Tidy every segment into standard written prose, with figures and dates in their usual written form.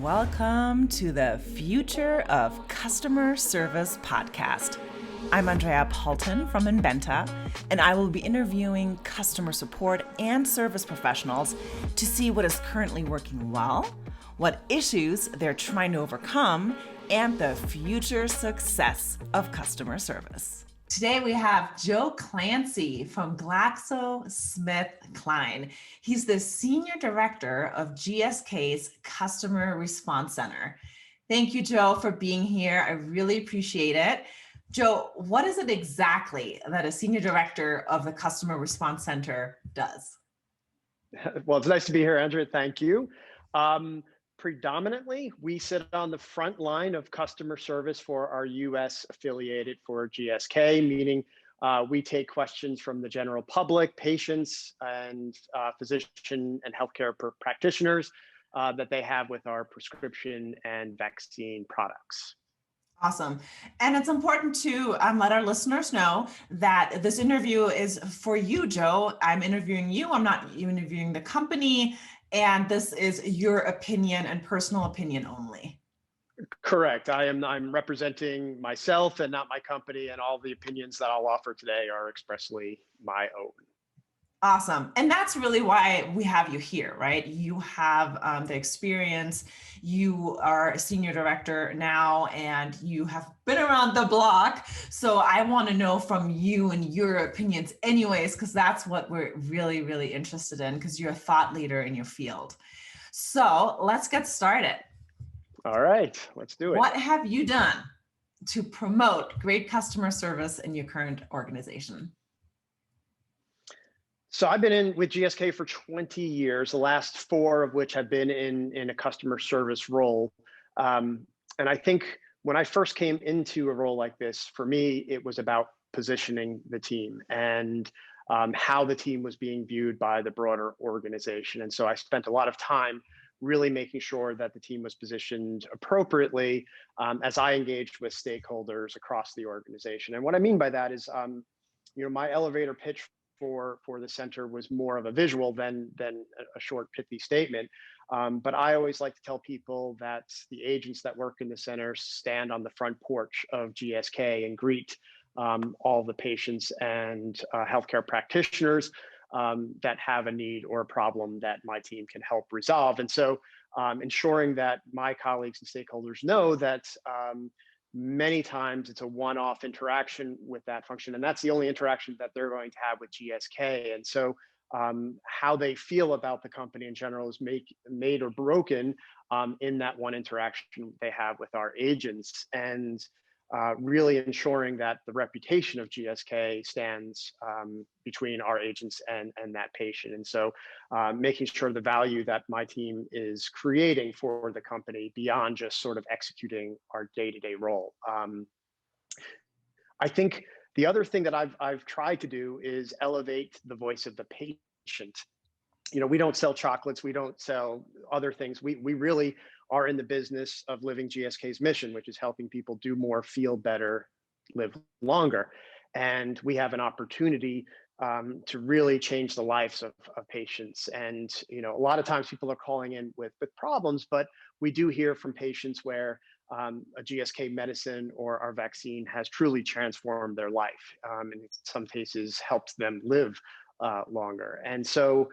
Welcome to the Future of Customer Service podcast. I'm Andrea Paulton from Inbenta, and I will be interviewing customer support and service professionals to see what is currently working well, what issues they're trying to overcome, and the future success of customer service. Today we have Joe Clancy from GlaxoSmithKline. He's the Senior Director of GSK's Customer Response Center. Thank you, Joe, for being here. I really appreciate it. Joe, what is it exactly that a Senior Director of the Customer Response Center does? Well, it's nice to be here, Andrea. Thank you. Predominantly, we sit on the front line of customer service for our US affiliated for GSK, meaning we take questions from the general public, patients, and physician and healthcare practitioners that they have with our prescription and vaccine products. Awesome. And it's important to let our listeners know that this interview is for you, Joe. I'm interviewing you. I'm not interviewing the company. And this is your opinion and personal opinion only. Correct. I'm representing myself and not my company, and all the opinions that I'll offer today are expressly my own. Awesome. And that's really why we have you here, right? You have the experience. You are a senior director now, and you have been around the block. So I want to know from you and your opinions anyways, because that's what we're really, really interested in, because you're a thought leader in your field. So let's get started. All right, let's do it. What have you done to promote great customer service in your current organization? So I've been with GSK for 20 years, the last 4 of which have been in a customer service role. And I think when I first came into a role like this, for me, it was about positioning the team and how the team was being viewed by the broader organization. And so I spent a lot of time really making sure that the team was positioned appropriately as I engaged with stakeholders across the organization. And what I mean by that is, my elevator pitch for the center was more of a visual than a short pithy statement. But I always like to tell people that the agents that work in the center stand on the front porch of GSK and greet all the patients and healthcare practitioners that have a need or a problem that my team can help resolve. And so ensuring that my colleagues and stakeholders know that many times it's a one-off interaction with that function, and that's the only interaction that they're going to have with GSK. And so how they feel about the company in general is made or broken in that one interaction they have with our agents, and really ensuring that the reputation of GSK stands between our agents and that patient. And so making sure the value that my team is creating for the company beyond just sort of executing our day-to-day role. I think the other thing that I've tried to do is elevate the voice of the patient. We don't sell chocolates, we don't sell other things. We really are in the business of living GSK's mission, which is helping people do more, feel better, live longer. And we have an opportunity to really change the lives of patients. And a lot of times people are calling in with problems, but we do hear from patients where a GSK medicine or our vaccine has truly transformed their life, and in some cases helped them live longer. And so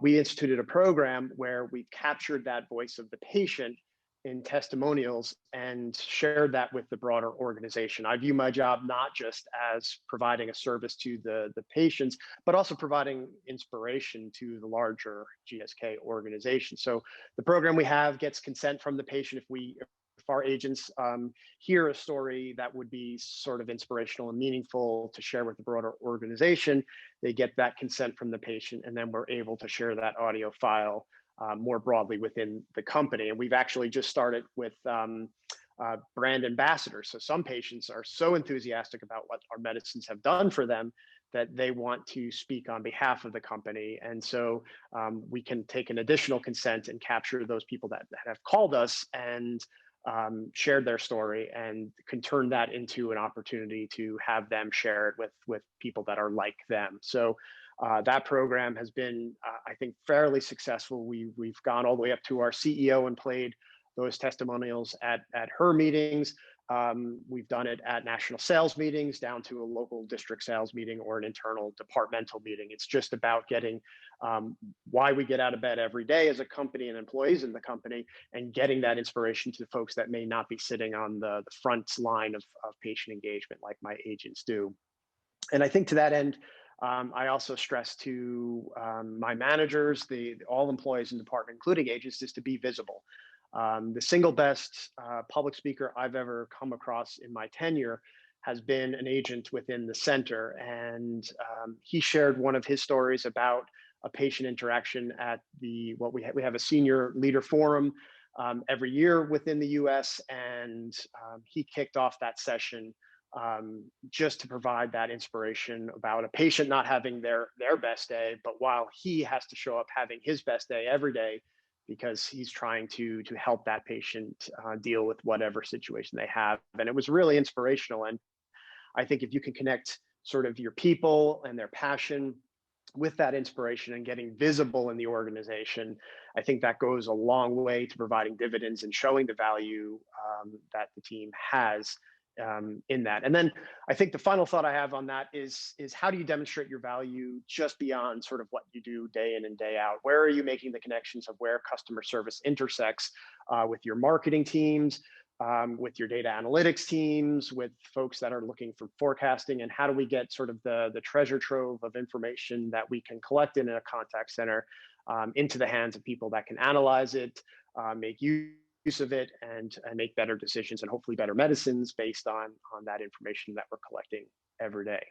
we instituted a program where we captured that voice of the patient in testimonials and shared that with the broader organization. I view my job not just as providing a service to the patients, but also providing inspiration to the larger GSK organization. So the program we have gets consent from the patient if our agents hear a story that would be sort of inspirational and meaningful to share with the broader organization. They get that consent from the patient, and then we're able to share that audio file more broadly within the company. And we've actually just started with brand ambassadors. So some patients are so enthusiastic about what our medicines have done for them that they want to speak on behalf of the company. And so we can take an additional consent and capture those people that have called us and shared their story, and can turn that into an opportunity to have them share it with people that are like them. So that program has been, I think, fairly successful. We've gone all the way up to our CEO and played those testimonials at her meetings. We've done it at national sales meetings, down to a local district sales meeting or an internal departmental meeting. It's just about getting why we get out of bed every day as a company and employees in the company, and getting that inspiration to folks that may not be sitting on the front line of patient engagement like my agents do. And I think to that end, I also stress to my managers, all employees in the department, including agents, is to be visible. The single best public speaker I've ever come across in my tenure has been an agent within the center, and he shared one of his stories about a patient interaction at we have a senior leader forum every year within the U.S., and he kicked off that session just to provide that inspiration about a patient not having their best day, but while he has to show up having his best day every day, because he's trying to help that patient deal with whatever situation they have. And it was really inspirational. And I think if you can connect sort of your people and their passion with that inspiration and getting visible in the organization, I think that goes a long way to providing dividends and showing the value that the team has in that. And then I think the final thought I have on that is how do you demonstrate your value just beyond sort of what you do day in and day out? Where are you making the connections of where customer service intersects with your marketing teams, with your data analytics teams, with folks that are looking for forecasting, and how do we get sort of the treasure trove of information that we can collect in a contact center into the hands of people that can analyze it, make use of it, and make better decisions and hopefully better medicines based on that information that we're collecting every day.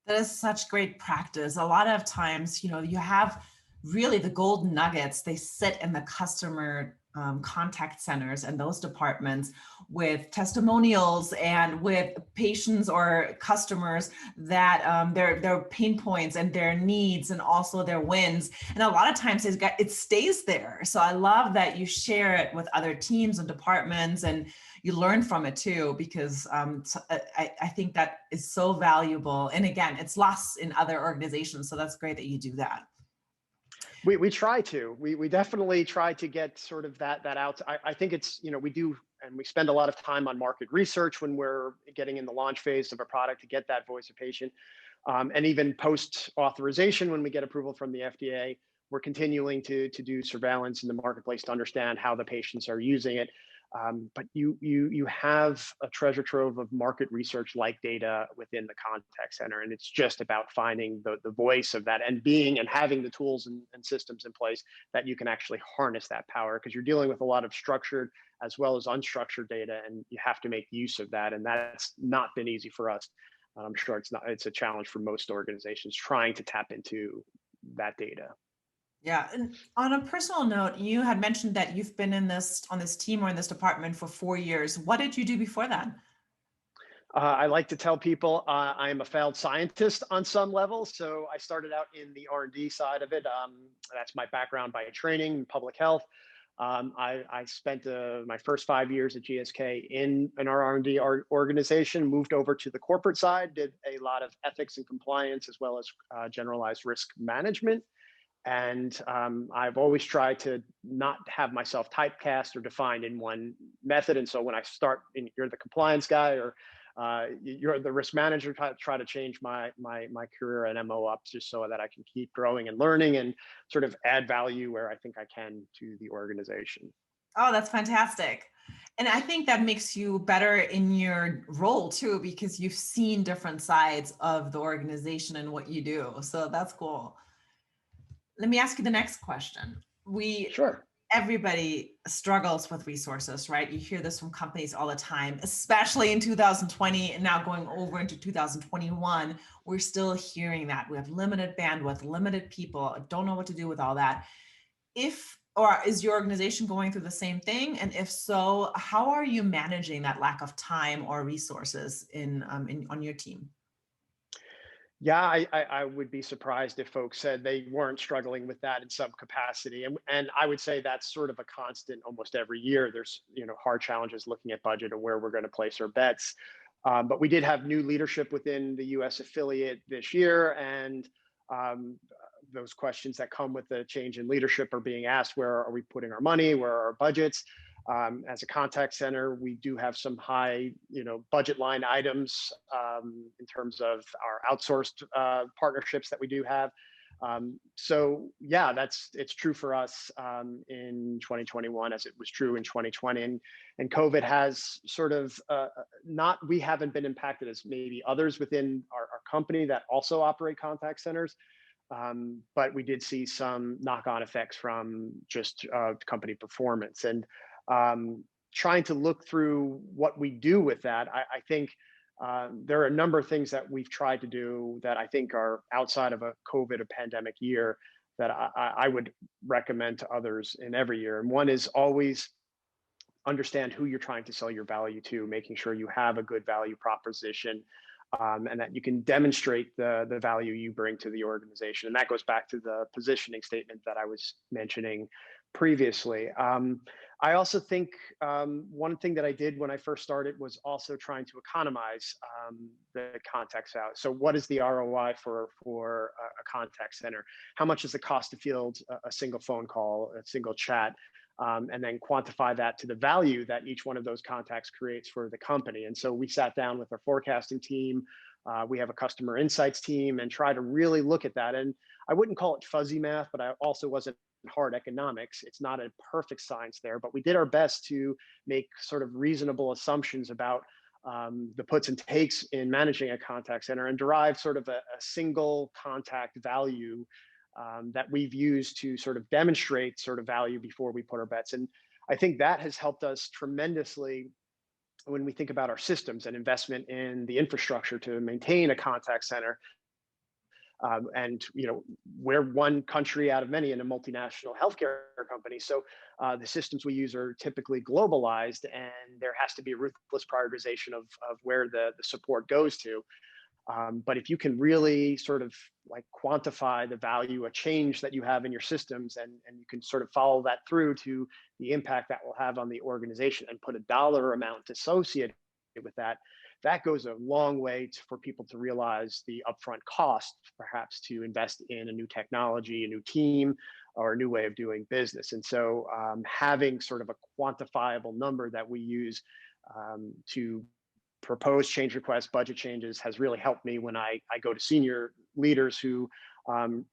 That is such great practice. A lot of times, you have really the golden nuggets. They sit in the customer contact centers and those departments with testimonials and with patients or customers that their pain points and their needs and also their wins. And a lot of times it stays there. So I love that you share it with other teams and departments, and you learn from it too, because I think that is so valuable. And again, it's lost in other organizations. So that's great that you do that. We try to. We definitely try to get sort of that out. I think it's, we do, and we spend a lot of time on market research when we're getting in the launch phase of a product to get that voice of patient. And even post authorization, when we get approval from the FDA, we're continuing to do surveillance in the marketplace to understand how the patients are using it. But you have a treasure trove of market research like data within the contact center, and it's just about finding the voice of that and having the tools and systems in place that you can actually harness that power, because you're dealing with a lot of structured as well as unstructured data, and you have to make use of that. And that's not been easy for us. I'm sure it's a challenge for most organizations trying to tap into that data. Yeah. And on a personal note, you had mentioned that you've been on this team or in this department for 4 years. What did you do before that? I like to tell people I am a failed scientist on some level. So I started out in the R&D side of it. That's my background by training, public health. I spent my first 5 years at GSK in our R&D organization, moved over to the corporate side, did a lot of ethics and compliance, as well as generalized risk management. And I've always tried to not have myself typecast or defined in one method. And so when I start, you're the compliance guy, or you're the risk manager, try to change my career and MO up just so that I can keep growing and learning and sort of add value where I think I can to the organization. Oh, that's fantastic. And I think that makes you better in your role too, because you've seen different sides of the organization and what you do. So that's cool. Let me ask you the next question. Sure. Everybody struggles with resources, right? You hear this from companies all the time, especially in 2020 and now going over into 2021. We're still hearing that. We have limited bandwidth, limited people, don't know what to do with all that. Or is your organization going through the same thing? And if so, how are you managing that lack of time or resources on your team? Yeah, I would be surprised if folks said they weren't struggling with that in some capacity. And I would say that's sort of a constant almost every year. There's, hard challenges looking at budget and where we're going to place our bets. But we did have new leadership within the US affiliate this year. And those questions that come with the change in leadership are being asked: where are we putting our money? Where are our budgets? As a contact center, we do have some high, budget line items in terms of our outsourced partnerships that we do have. So yeah, it's true for us in 2021 as it was true in 2020, and COVID has sort of not we haven't been impacted as maybe others within our company that also operate contact centers. But we did see some knock-on effects from just company performance, and um, trying to look through what we do with that. I think there are a number of things that we've tried to do that I think are outside of a COVID or pandemic year that I would recommend to others in every year. And one is always understand who you're trying to sell your value to, making sure you have a good value proposition, and that you can demonstrate the value you bring to the organization. And that goes back to the positioning statement that I was mentioning previously. I also think one thing that I did when I first started was also trying to economize the contact out. So what is the ROI for a contact center? How much is the cost to field a single phone call, a single chat? And then quantify that to the value that each one of those contacts creates for the company. And so we sat down with our forecasting team. We have a customer insights team, and try to really look at that. And I wouldn't call it fuzzy math, but I also wasn't hard economics. It's not a perfect science there, but we did our best to make sort of reasonable assumptions about the puts and takes in managing a contact center, and derive sort of a single contact value that we've used to sort of demonstrate sort of value before we put our bets. And I think that has helped us tremendously when we think about our systems and investment in the infrastructure to maintain a contact center. And we're one country out of many in a multinational healthcare company. So the systems we use are typically globalized, and there has to be a ruthless prioritization of where the support goes to. But if you can really sort of like quantify the value, a change that you have in your systems, and you can sort of follow that through to the impact that will have on the organization, and put a dollar amount associated with that, that goes a long way for people to realize the upfront cost, perhaps, to invest in a new technology, a new team, or a new way of doing business. And so having sort of a quantifiable number that we use to propose change requests, budget changes, has really helped me when I go to senior leaders who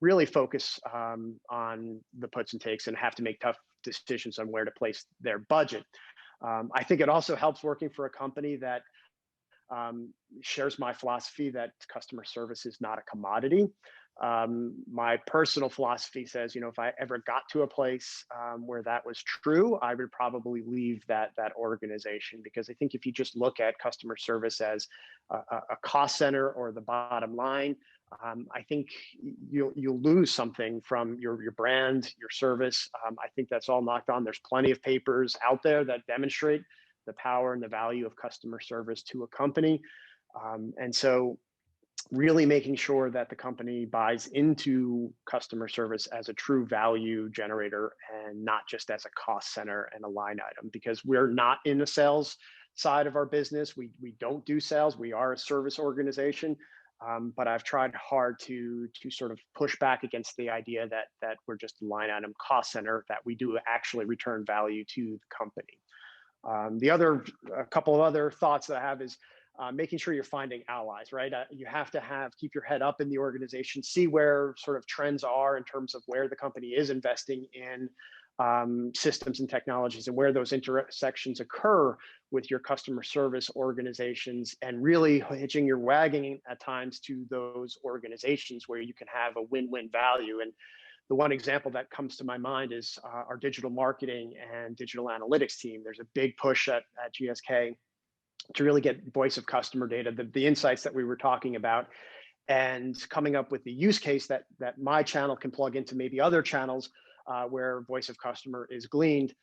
really focus on the puts and takes and have to make tough decisions on where to place their budget. I think it also helps working for a company that shares my philosophy that customer service is not a commodity. My personal philosophy says, if I ever got to a place where that was true, I would probably leave that organization, because I think if you just look at customer service as a cost center or the bottom line, I think you'll lose something from your brand, your service. I think that's all knocked on. There's plenty of papers out there that demonstrate the power and the value of customer service to a company. And so really making sure that the company buys into customer service as a true value generator, and not just as a cost center and a line item, because we're not in the sales side of our business. We don't do sales. We are a service organization. But I've tried hard to sort of push back against the idea that we're just a line item cost center, that we do actually return value to the company. A couple of other thoughts that I have is making sure you're finding allies, right? You have to keep your head up in the organization, see where sort of trends are in terms of where the company is investing in systems and technologies, and where those intersections occur with your customer service organizations, and really hitching your wagon at times to those organizations where you can have a win-win value. And the one example that comes to my mind is our digital marketing and digital analytics team. There's a big push at GSK to really get voice of customer data, the insights that we were talking about, and coming up with the use case that my channel can plug into maybe other channels where voice of customer is gleaned.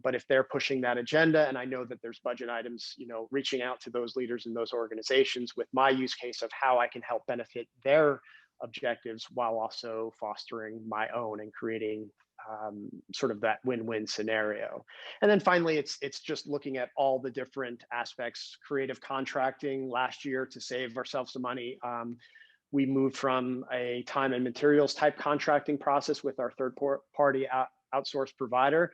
But if they're pushing that agenda, and I know that there's budget items, reaching out to those leaders in those organizations with my use case of how I can help benefit their objectives while also fostering my own, and creating sort of that win-win scenario. And then finally, it's just looking at all the different aspects. Creative contracting last year to save ourselves some money. We moved from a time and materials type contracting process with our third party outsourced provider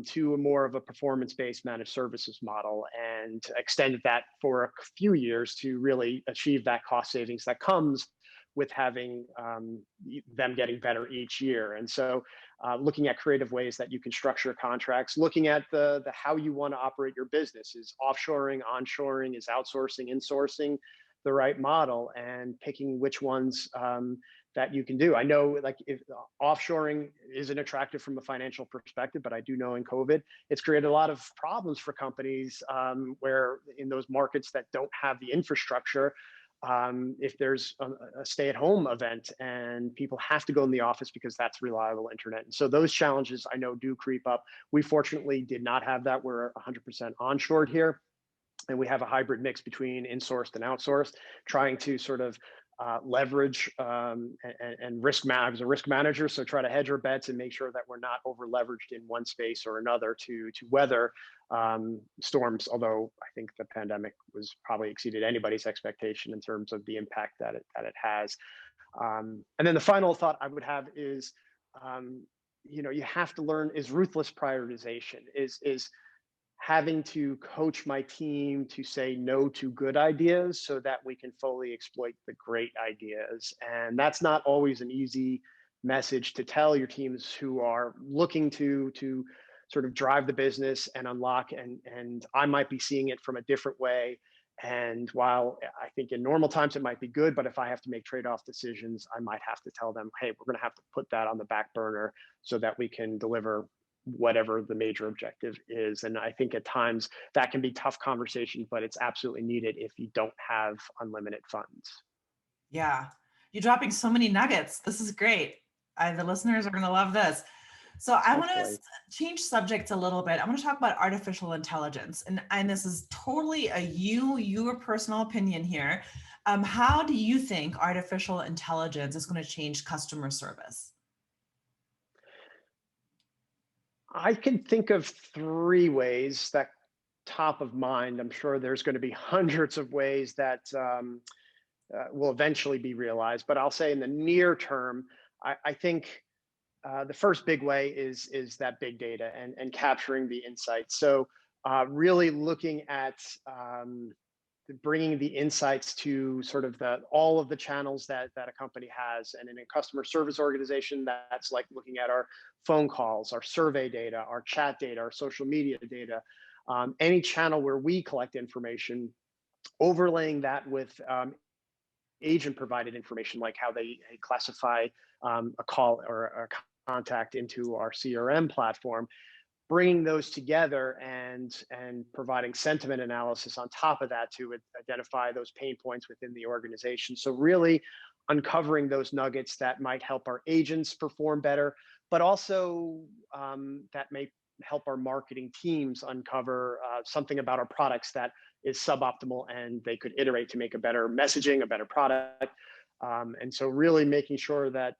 to a more of a performance-based managed services model, and extended that for a few years to really achieve that cost savings that comes with having them getting better each year. And so looking at creative ways that you can structure contracts, looking at the how you want to operate your business. Is offshoring, onshoring, is outsourcing, insourcing the right model, and picking which ones that you can do. I know, like, if offshoring isn't attractive from a financial perspective, but I do know in COVID, it's created a lot of problems for companies where in those markets that don't have the infrastructure, if there's a stay-at-home event and people have to go in the office because that's reliable internet. And so those challenges I know do creep up. We fortunately did not have that. We're 100% onshored here, and we have a hybrid mix between insourced and outsourced, trying to sort of leverage and risk manage. I was a risk manager, so try to hedge our bets and make sure that we're not over leveraged in one space or another to weather storms. Although I think the pandemic was probably exceeded anybody's expectation in terms of the impact that it has. And then the final thought I would have is, you have to learn is ruthless prioritization. Is having to coach my team to say no to good ideas so that we can fully exploit the great ideas. And that's not always an easy message to tell your teams who are looking to sort of drive the business and unlock, and I might be seeing it from a different way. And while I think in normal times it might be good, but if I have to make trade-off decisions, I might have to tell them, hey, we're going to have to put that on the back burner so that we can deliver whatever the major objective is. And I think at times that can be tough conversation, but it's absolutely needed if you don't have unlimited funds. Yeah, you're dropping so many nuggets. This is great. The listeners are going to love this. So I want to Hopefully. change subjects a little bit. I want to talk about artificial intelligence, and this is totally your personal opinion here. How do you think artificial intelligence is going to change customer service? I can think of three ways that top of mind. I'm sure there's going to be hundreds of ways that will eventually be realized, but I'll say in the near term, I think the first big way is that big data and capturing the insights. So really looking at bringing the insights to sort of all of the channels that a company has. And in a customer service organization, that's like looking at our phone calls, our survey data, our chat data, our social media data, any channel where we collect information, overlaying that with agent provided information, like how they classify a call or a contact into our CRM platform, bringing those together and providing sentiment analysis on top of that to identify those pain points within the organization. So really uncovering those nuggets that might help our agents perform better, but also that may help our marketing teams uncover something about our products that is suboptimal, and they could iterate to make a better messaging, a better product. And so really making sure that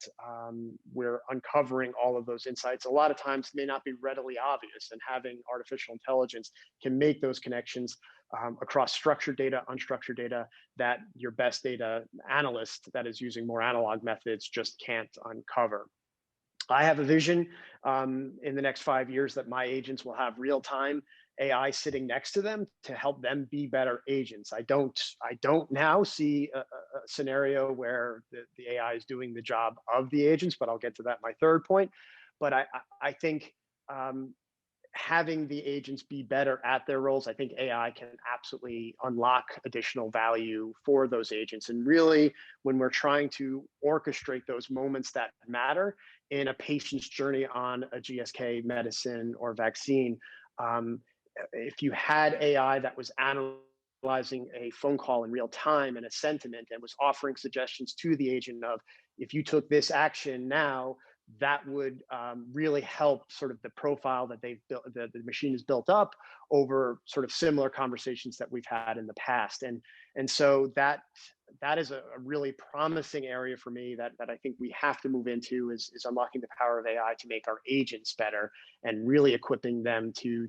we're uncovering all of those insights. A lot of times may not be readily obvious, and having artificial intelligence can make those connections across structured data, unstructured data, that your best data analyst that is using more analog methods just can't uncover. I have a vision in the next 5 years that my agents will have real-time AI sitting next to them to help them be better agents. I don't now see a scenario where the AI is doing the job of the agents, but I'll get to that in my third point. But I think having the agents be better at their roles, I think AI can absolutely unlock additional value for those agents. And really, when we're trying to orchestrate those moments that matter in a patient's journey on a GSK medicine or vaccine, if you had AI that was analyzing a phone call in real time and a sentiment and was offering suggestions to the agent of, if you took this action now, that would really help sort of the profile that they've built, the machine has built up over sort of similar conversations that we've had in the past. And so that is a really promising area for me that I think we have to move into, is unlocking the power of AI to make our agents better and really equipping them to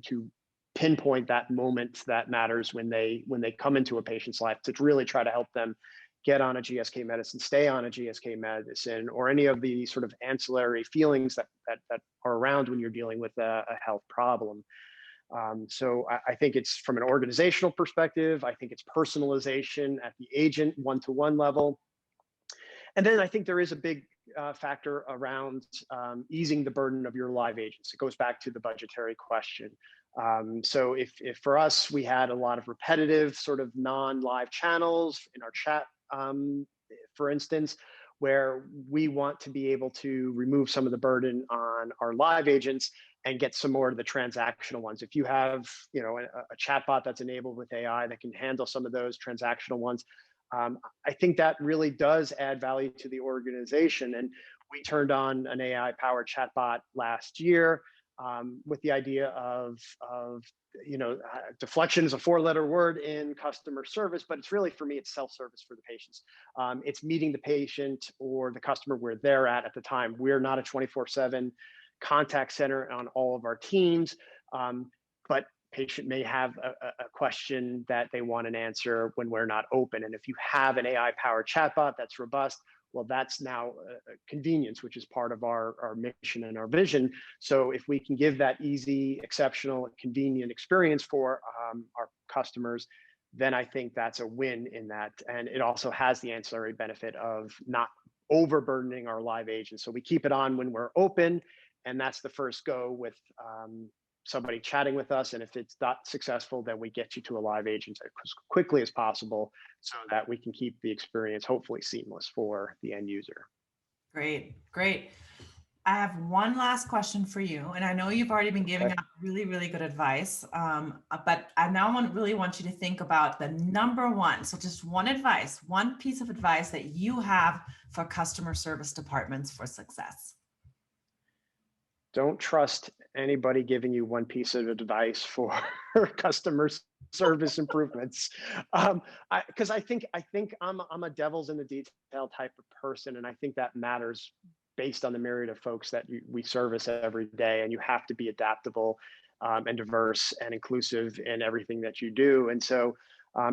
pinpoint that moment that matters when they come into a patient's life, to really try to help them get on a GSK medicine, stay on a GSK medicine, or any of the sort of ancillary feelings that are around when you're dealing with a health problem. So I think it's from an organizational perspective. I think it's personalization at the agent one-to-one level. And then I think there is a big factor around easing the burden of your live agents. It goes back to the budgetary question. So if for us, we had a lot of repetitive sort of non-live channels in our chat, for instance, where we want to be able to remove some of the burden on our live agents and get some more of the transactional ones. If you have, a chatbot that's enabled with AI that can handle some of those transactional ones, I think that really does add value to the organization. And we turned on an AI-powered chatbot last year with the idea of deflection is a four-letter word in customer service, but it's really, for me, it's self-service for the patients. It's meeting the patient or the customer where they're at the time. We're not a 24/7 contact center on all of our teams, but patient may have a question that they want an answer when we're not open. And if you have an AI-powered chatbot that's robust, well, that's now a convenience, which is part of our mission and our vision. So if we can give that easy, exceptional, convenient experience for our customers, then I think that's a win in that. And it also has the ancillary benefit of not overburdening our live agents. So we keep it on when we're open, and that's the first go with somebody chatting with us. And if it's not successful, then we get you to a live agent as quickly as possible so that we can keep the experience hopefully seamless for the end user. Great, great. I have one last question for you. And I know you've already been giving out really, really good advice, but I now really want you to think about the number one. So just one advice, one piece of advice that you have for customer service departments for success. Don't trust anybody giving you one piece of advice for customer service improvements, because I think I'm a devil's in the detail type of person, and I think that matters based on the myriad of folks that we service every day. And you have to be adaptable and diverse and inclusive in everything that you do. And so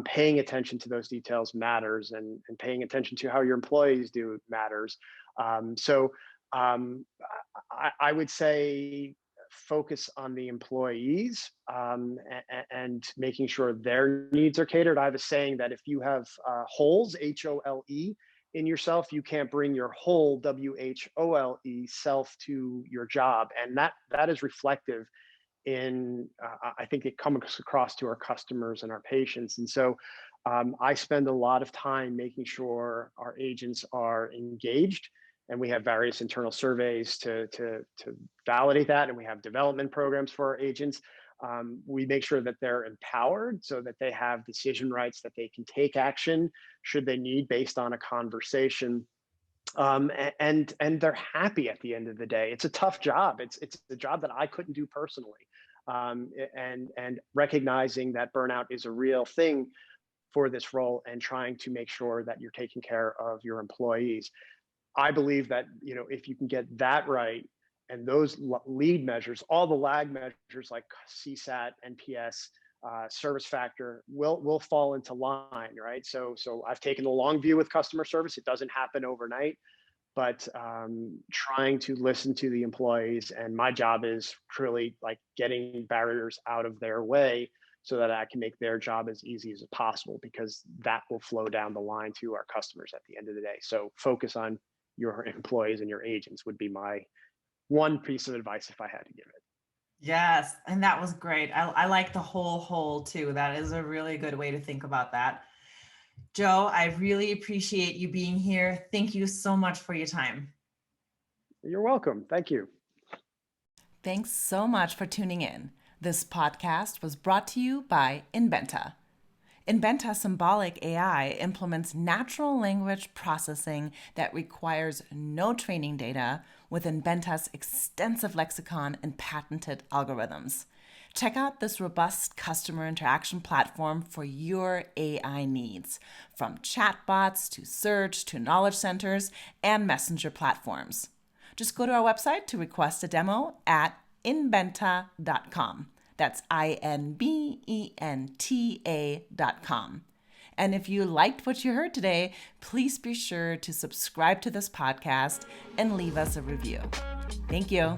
paying attention to those details matters, and paying attention to how your employees do matters. I would say focus on the employees and making sure their needs are catered. I have a saying that if you have holes, HOLE, in yourself, you can't bring your whole WHOLE self to your job. And that is reflective in, I think it comes across to our customers and our patients. And so I spend a lot of time making sure our agents are engaged. And we have various internal surveys to validate that. And we have development programs for our agents. We make sure that they're empowered so that they have decision rights, that they can take action should they need based on a conversation. And they're happy at the end of the day. It's a tough job. It's a job that I couldn't do personally. And recognizing that burnout is a real thing for this role, and trying to make sure that you're taking care of your employees. I believe that, if you can get that right, and those lead measures, all the lag measures like CSAT, NPS, service factor will fall into line, right? So I've taken the long view with customer service. It doesn't happen overnight, but trying to listen to the employees. And my job is truly like getting barriers out of their way so that I can make their job as easy as possible, because that will flow down the line to our customers at the end of the day. So focus on your employees and your agents would be my one piece of advice if I had to give it. Yes, and that was great. I like the whole too. That is a really good way to think about that. Joe, I really appreciate you being here. Thank you so much for your time. You're welcome. Thank you. Thanks so much for tuning in. This podcast was brought to you by Inbenta. Inbenta Symbolic AI implements natural language processing that requires no training data with Inbenta's extensive lexicon and patented algorithms. Check out this robust customer interaction platform for your AI needs, from chatbots to search to knowledge centers and messenger platforms. Just go to our website to request a demo at inbenta.com. That's INBENTA.com. And if you liked what you heard today, please be sure to subscribe to this podcast and leave us a review. Thank you.